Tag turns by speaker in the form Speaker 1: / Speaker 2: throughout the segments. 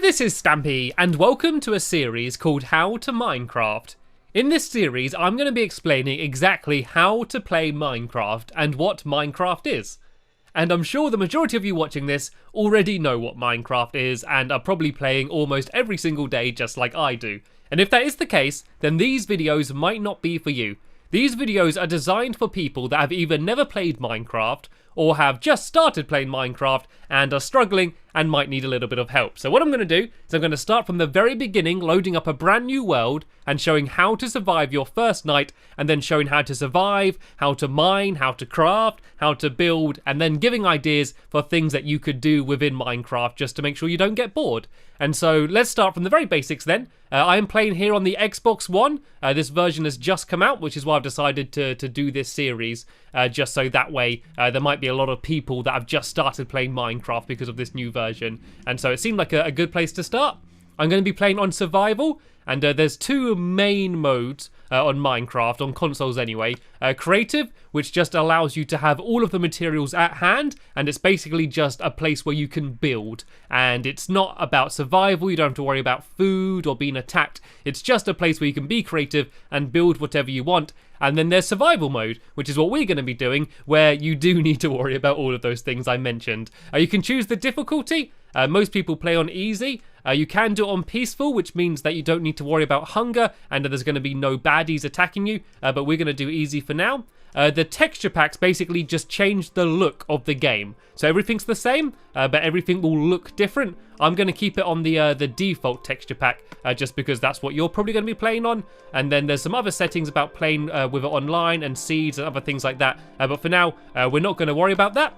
Speaker 1: this is Stampy, and welcome to a series called How to Minecraft. In this series, I'm going to be explaining exactly how to play Minecraft and what Minecraft is. And I'm sure the majority of you watching this already know what Minecraft is and are probably playing almost every single day just like I do. And if that is the case, then these videos might not be for you. These videos are designed for people that have either never played Minecraft or have just started playing Minecraft and are struggling and might need a little bit of help. So what I'm going to do is I'm going to start from the very beginning, loading up a brand new world and showing how to survive your first night, and then showing how to survive, how to mine, how to craft, how to build, and then giving ideas for things that you could do within Minecraft just to make sure you don't get bored. And so let's start from the very basics then. I am playing here on the Xbox One. This version has just come out, which is why I've decided to do this series, just so that way there might be a lot of people that have just started playing Minecraft because of this new version. And so it seemed like a good place to start. I'm going to be playing on survival, and there's two main modes on Minecraft, on consoles anyway. Creative, which just allows you to have all of the materials at hand, and it's basically just a place where you can build. And it's not about survival, you don't have to worry about food or being attacked. It's just a place where you can be creative and build whatever you want. And then there's survival mode, which is what we're going to be doing, where you do need to worry about all of those things I mentioned. You can choose the difficulty. Most people play on easy. You can do it on peaceful, which means that you don't need to worry about hunger and there's going to be no baddies attacking you, but we're going to do easy for now. The texture packs basically just change the look of the game. So everything's the same, but everything will look different. I'm going to keep it on the default texture pack, just because that's what you're probably going to be playing on. And then there's some other settings about playing with it online and seeds and other things like that. But for now, we're not going to worry about that.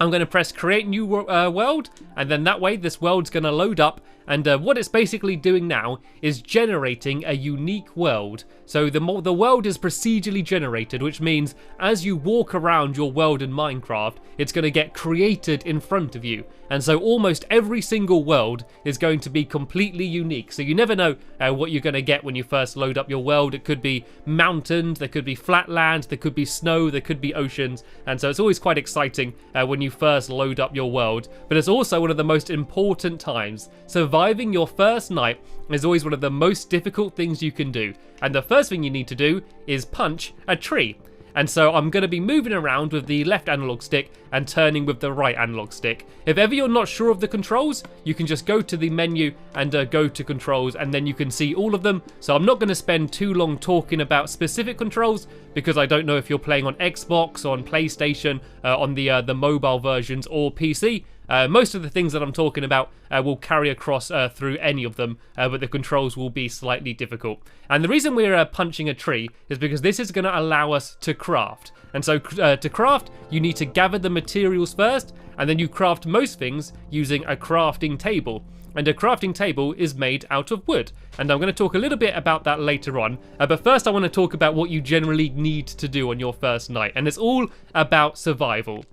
Speaker 1: I'm going to press create new world, and then that way this world's going to load up, and what it's basically doing now is generating a unique world. So the world is procedurally generated, which means as you walk around your world in Minecraft, it's going to get created in front of you. And so almost every single world is going to be completely unique. So you never know what you're going to get when you first load up your world. It could be mountains, there could be flat land, there could be snow, there could be oceans. And so it's always quite exciting when you first load up your world. But it's also one of the most important times. Surviving your first night is always one of the most difficult things you can do. And the first thing you need to do is punch a tree. And so I'm going to be moving around with the left analog stick and turning with the right analog stick. If ever you're not sure of the controls, you can just go to the menu and go to controls, and then you can see all of them. So I'm not going to spend too long talking about specific controls, because I don't know if you're playing on Xbox, on PlayStation, on the mobile versions, or PC. Most of the things that I'm talking about will carry across through any of them, but the controls will be slightly difficult. And the reason we're punching a tree is because this is going to allow us to craft. And so to craft, you need to gather the materials first, and then you craft most things using a crafting table. And a crafting table is made out of wood. And I'm going to talk a little bit about that later on. But first I want to talk about what you generally need to do on your first night. And it's all about survival.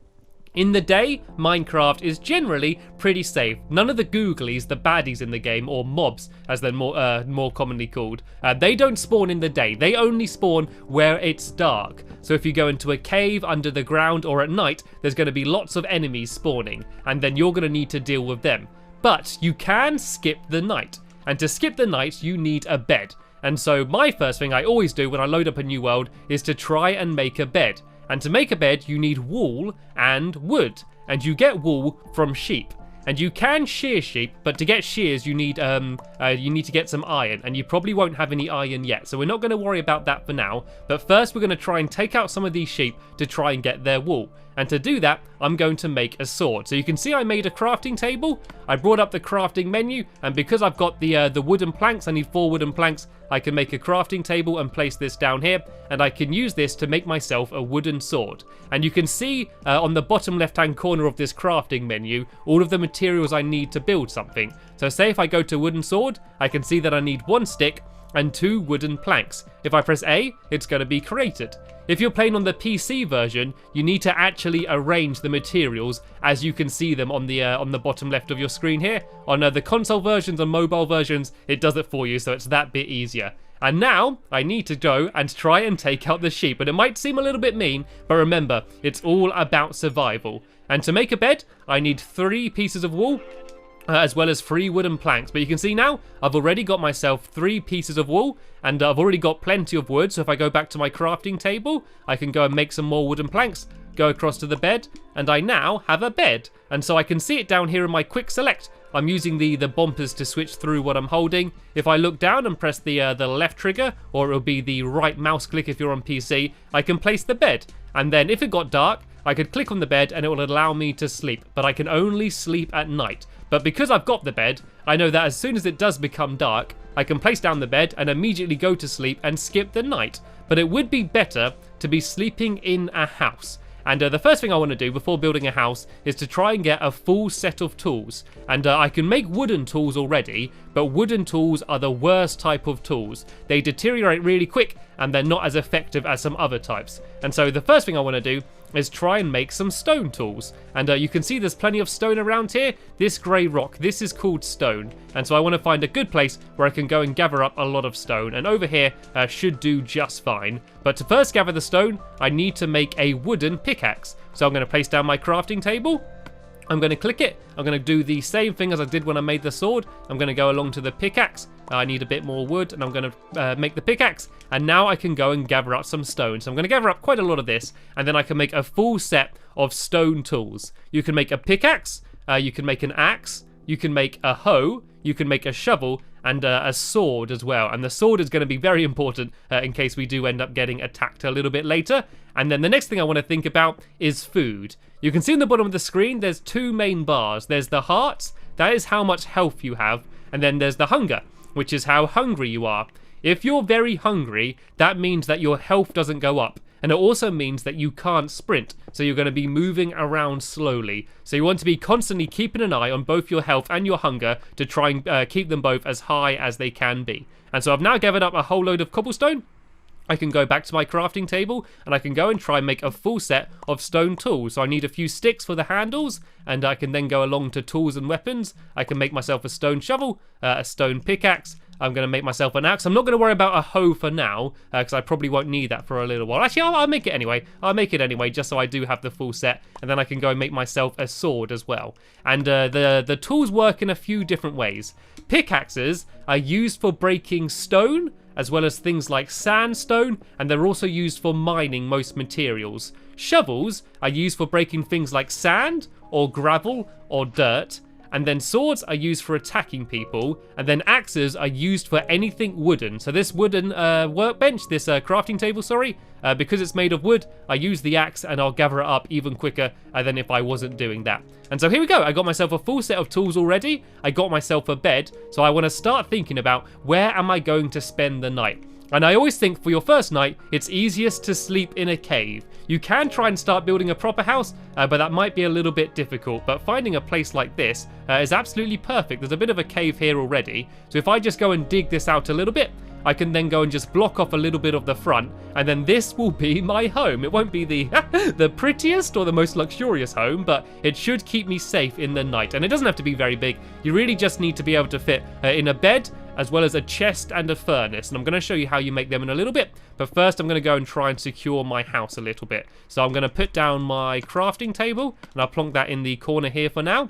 Speaker 1: In the day, Minecraft is generally pretty safe. None of the googlies, the baddies in the game, or mobs as they're more commonly called, they don't spawn in the day. They only spawn where it's dark. So if you go into a cave under the ground or at night, there's going to be lots of enemies spawning, and then you're going to need to deal with them. But you can skip the night, and to skip the night you need a bed. And so my first thing I always do when I load up a new world is to try and make a bed. And to make a bed, you need wool and wood. And you get wool from sheep. And you can shear sheep, but to get shears, you need to get some iron. And you probably won't have any iron yet. So we're not going to worry about that for now. But first, we're going to try and take out some of these sheep to try and get their wool. And to do that, I'm going to make a sword. So you can see I made a crafting table. I brought up the crafting menu, and because I've got the wooden planks, I need 4 wooden planks, I can make a crafting table and place this down here, and I can use this to make myself a wooden sword. And you can see on the bottom left-hand corner of this crafting menu, all of the materials I need to build something. So say if I go to wooden sword, I can see that I need 1 stick and 2 wooden planks. If I press A, it's going to be created. If you're playing on the PC version, you need to actually arrange the materials as you can see them on the bottom left of your screen here. On the console versions and mobile versions, it does it for you, so it's that bit easier. And now, I need to go and try and take out the sheep. And it might seem a little bit mean, but remember, it's all about survival. And to make a bed, I need 3 pieces of wool, as well as 3 wooden planks. But you can see now I've already got myself 3 pieces of wool, and I've already got plenty of wood. So if I go back to my crafting table, I can go and make some more wooden planks, go across to the bed, and I now have a bed. And so I can see it down here in my quick select. I'm using the bumpers to switch through what I'm holding. If I look down and press the left trigger, or it'll be the right mouse click if you're on PC, I can place the bed. And then if it got dark, I could click on the bed and it will allow me to sleep. But I can only sleep at night. But because I've got the bed, I know that as soon as it does become dark, I can place down the bed and immediately go to sleep and skip the night. But it would be better to be sleeping in a house. And the first thing I want to do before building a house is to try and get a full set of tools. And I can make wooden tools already, but wooden tools are the worst type of tools. They deteriorate really quick and they're not as effective as some other types. And so the first thing I want to do is try and make some stone tools. And you can see there's plenty of stone around here. This grey rock, this is called stone. And so I want to find a good place where I can go and gather up a lot of stone. And over here should do just fine. But to first gather the stone, I need to make a wooden pickaxe. So I'm going to place down my crafting table. I'm going to click it. I'm going to do the same thing as I did when I made the sword. I'm going to go along to the pickaxe. I need a bit more wood and I'm going to make the pickaxe. And now I can go and gather up some stone. So I'm going to gather up quite a lot of this. And then I can make a full set of stone tools. You can make a pickaxe. You can make an axe. You can make a hoe. You can make a shovel. And a sword as well. And the sword is going to be very important in case we do end up getting attacked a little bit later. And then the next thing I want to think about is food. You can see in the bottom of the screen there's 2 main bars. There's the hearts, that is how much health you have. And then there's the hunger, which is how hungry you are. If you're very hungry, that means that your health doesn't go up. And it also means that you can't sprint, so you're going to be moving around slowly. So you want to be constantly keeping an eye on both your health and your hunger to try and keep them both as high as they can be. And so I've now gathered up a whole load of cobblestone. I can go back to my crafting table and I can go and try and make a full set of stone tools. So I need a few sticks for the handles, and I can then go along to tools and weapons. I can make myself a stone shovel, a stone pickaxe. I'm going to make myself an axe. I'm not going to worry about a hoe for now, because I probably won't need that for a little while. Actually, I'll make it anyway. I'll make it anyway, just so I do have the full set. And then I can go and make myself a sword as well. And the tools work in a few different ways. Pickaxes are used for breaking stone, as well as things like sandstone, and they're also used for mining most materials. Shovels are used for breaking things like sand, or gravel, or dirt. And then swords are used for attacking people, and then axes are used for anything wooden. So this wooden workbench, this crafting table, sorry, because it's made of wood, I use the axe and I'll gather it up even quicker than if I wasn't doing that. And so here we go, I got myself a full set of tools already, I got myself a bed, so I want to start thinking about where am I going to spend the night. And I always think for your first night, it's easiest to sleep in a cave. You can try and start building a proper house, but that might be a little bit difficult. But finding a place like this is absolutely perfect. There's a bit of a cave here already. So if I just go and dig this out a little bit, I can then go and just block off a little bit of the front, and then this will be my home. It won't be the the prettiest or the most luxurious home, but it should keep me safe in the night. And it doesn't have to be very big. You really just need to be able to fit in a bed, as well as a chest and a furnace. And I'm going to show you how you make them in a little bit. But first I'm going to go and try and secure my house a little bit. So I'm going to put down my crafting table, and I'll plonk that in the corner here for now.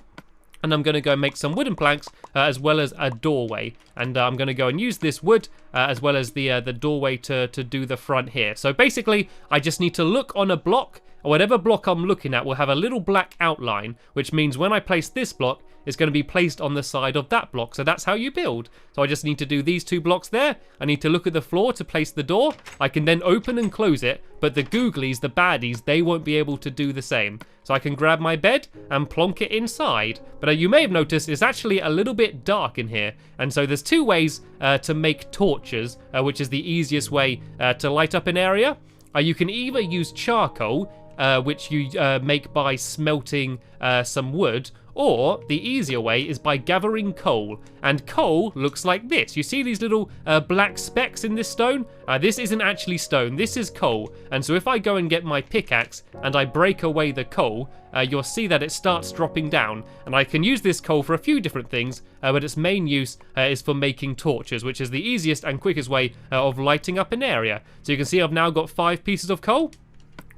Speaker 1: And I'm going to go make some wooden planks, as well as a doorway. And I'm going to go and use this wood, as well as the doorway to do the front here. So basically, I just need to look on a block. Whatever block I'm looking at will have a little black outline, which means when I place this block, it's going to be placed on the side of that block. So that's how you build. So I just need to do these 2 blocks there. I need to look at the floor to place the door. I can then open and close it, but the googlies, the baddies, they won't be able to do the same. So I can grab my bed and plonk it inside. But you may have noticed it's actually a little bit dark in here. And so there's 2 ways to make torches, which is the easiest way to light up an area. You can either use charcoal, which you make by smelting some wood, or the easier way is by gathering coal. And coal looks like this. You see these little black specks in this stone? This isn't actually stone, this is coal. And so if I go and get my pickaxe and I break away the coal, you'll see that it starts dropping down. And I can use this coal for a few different things, but its main use is for making torches, which is the easiest and quickest way of lighting up an area. So you can see I've now got 5 pieces of coal.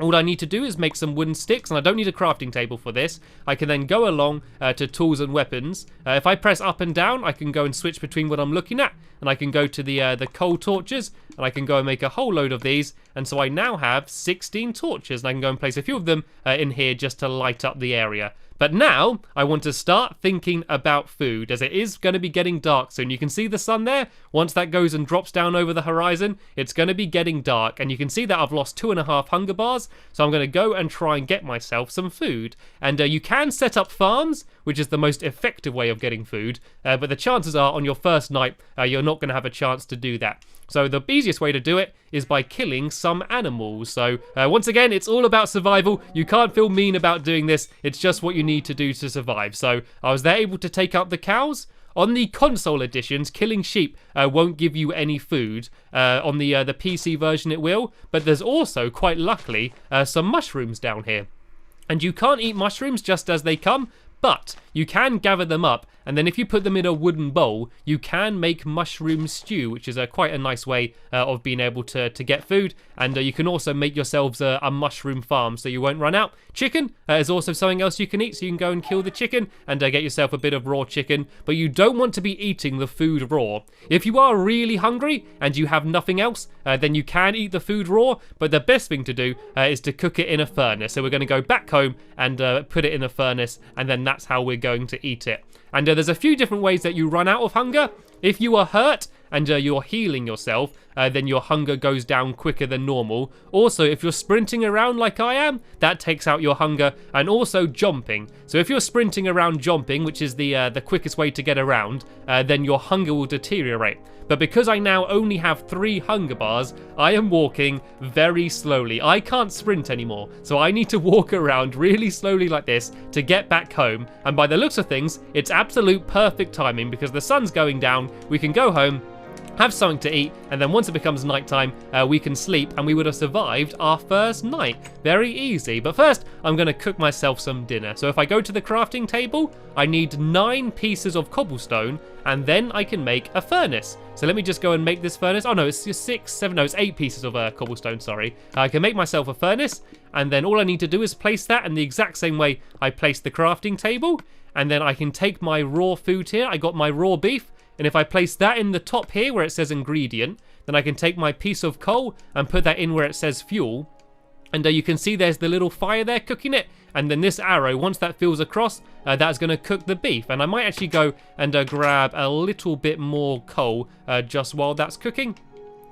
Speaker 1: All I need to do is make some wooden sticks, and I don't need a crafting table for this. I can then go along to tools and weapons. If I press up and down, I can go and switch between what I'm looking at, and I can go to the coal torches, and I can go and make a whole load of these. And so I now have 16 torches, and I can go and place a few of them in here just to light up the area. But now I want to start thinking about food, as it is going to be getting dark soon. You can see the sun there. Once that goes and drops down over the horizon, it's going to be getting dark. And you can see that I've lost 2.5 hunger bars. So I'm going to go and try and get myself some food. And you can set up farms, which is the most effective way of getting food. But the chances are on your first night, you're not going to have a chance to do that. So the easiest way to do it is by killing some animals. So once again, it's all about survival. You can't feel mean about doing this. It's just what you need to do to survive. So I was there able to take out the cows. On the console editions, killing sheep won't give you any food. On the PC version it will. But there's also, quite luckily, some mushrooms down here. And you can't eat mushrooms just as they come, but you can gather them up, and then if you put them in a wooden bowl, you can make mushroom stew, which is quite a nice way of being able to get food. And you can also make yourselves a mushroom farm so you won't run out. Chicken is also something else you can eat, so you can go and kill the chicken and get yourself a bit of raw chicken, but you don't want to be eating the food raw. If you are really hungry and you have nothing else, then you can eat the food raw, but the best thing to do is to cook it in a furnace. So we're going to go back home and put it in a furnace, and then that's how we're going to eat it. And there's a few different ways that you run out of hunger. If you are hurt and you're healing yourself, then your hunger goes down quicker than normal. Also, if you're sprinting around like I am, that takes out your hunger. And also jumping. So if you're sprinting around jumping, which is the quickest way to get around, then your hunger will deteriorate. But because I now only have 3 hunger bars, I am walking very slowly. I can't sprint anymore, so I need to walk around really slowly like this to get back home. And by the looks of things, it's absolute perfect timing because the sun's going down, we can go home, have something to eat, and then once it becomes nighttime, we can sleep, and we would have survived our first night. Very easy. But first, I'm going to cook myself some dinner. So if I go to the crafting table, I need 9 pieces of cobblestone, and then I can make a furnace. So let me just go and make this furnace. Oh no, it's just 6, 7, no, it's 8 pieces of cobblestone, sorry. I can make myself a furnace, and then all I need to do is place that in the exact same way I placed the crafting table, and then I can take my raw food here. I got my raw beef. And if I place that in the top here where it says ingredient, then I can take my piece of coal and put that in where it says fuel. And you can see there's the little fire there cooking it. And then this arrow, once that fills across, that's going to cook the beef. And I might actually go and grab a little bit more coal just while that's cooking.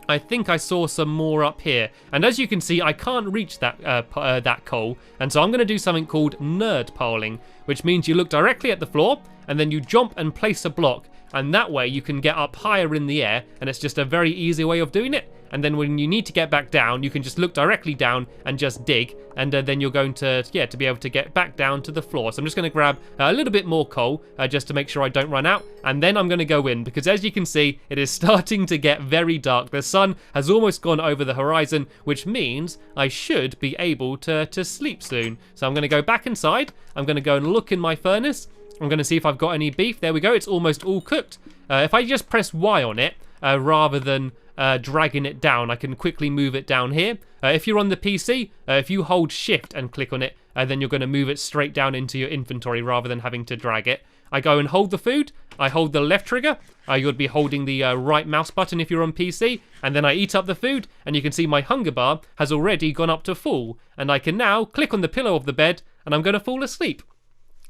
Speaker 1: I think I saw some more up here. And as you can see, I can't reach that coal. And so I'm going to do something called nerd piling, which means you look directly at the floor and then you jump and place a block. And that way you can get up higher in the air, and it's just a very easy way of doing it. And then when you need to get back down, you can just look directly down and just dig, and then you're going to be able to get back down to the floor. So I'm just going to grab a little bit more coal just to make sure I don't run out, and then I'm going to go in, because as you can see, it is starting to get very dark. The sun has almost gone over the horizon, which means I should be able to sleep soon. So I'm going to go back inside. I'm going to go and look in my furnace. I'm going to see if I've got any beef. There we go. It's almost all cooked. If I just press Y on it, rather than dragging it down, I can quickly move it down here. If you're on the PC, if you hold shift and click on it, then you're going to move it straight down into your inventory rather than having to drag it. I go and hold the food. I hold the left trigger. You'd be holding the right mouse button if you're on PC. And then I eat up the food. And you can see my hunger bar has already gone up to full. And I can now click on the pillow of the bed and I'm going to fall asleep.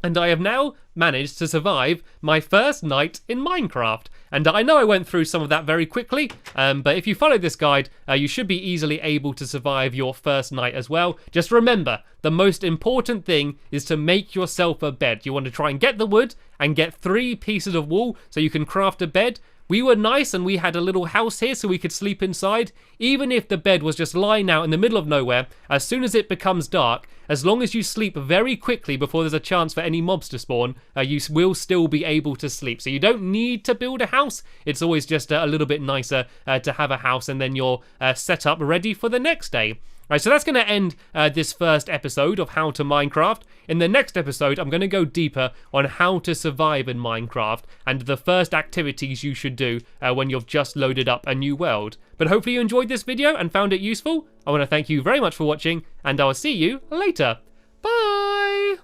Speaker 1: And I have now managed to survive my first night in Minecraft. And I know I went through some of that very quickly, but if you follow this guide, you should be easily able to survive your first night as well. Just remember, the most important thing is to make yourself a bed. You want to try and get the wood and get 3 pieces of wool so you can craft a bed. We were nice and we had a little house here so we could sleep inside. Even if the bed was just lying out in the middle of nowhere, as soon as it becomes dark, as long as you sleep very quickly before there's a chance for any mobs to spawn, you will still be able to sleep. So you don't need to build a house. It's always just a little bit nicer to have a house, and then you're set up ready for the next day. Right, so that's going to end this first episode of How to Minecraft. In the next episode, I'm going to go deeper on how to survive in Minecraft and the first activities you should do when you've just loaded up a new world. But hopefully you enjoyed this video and found it useful. I want to thank you very much for watching, and I'll see you later. Bye!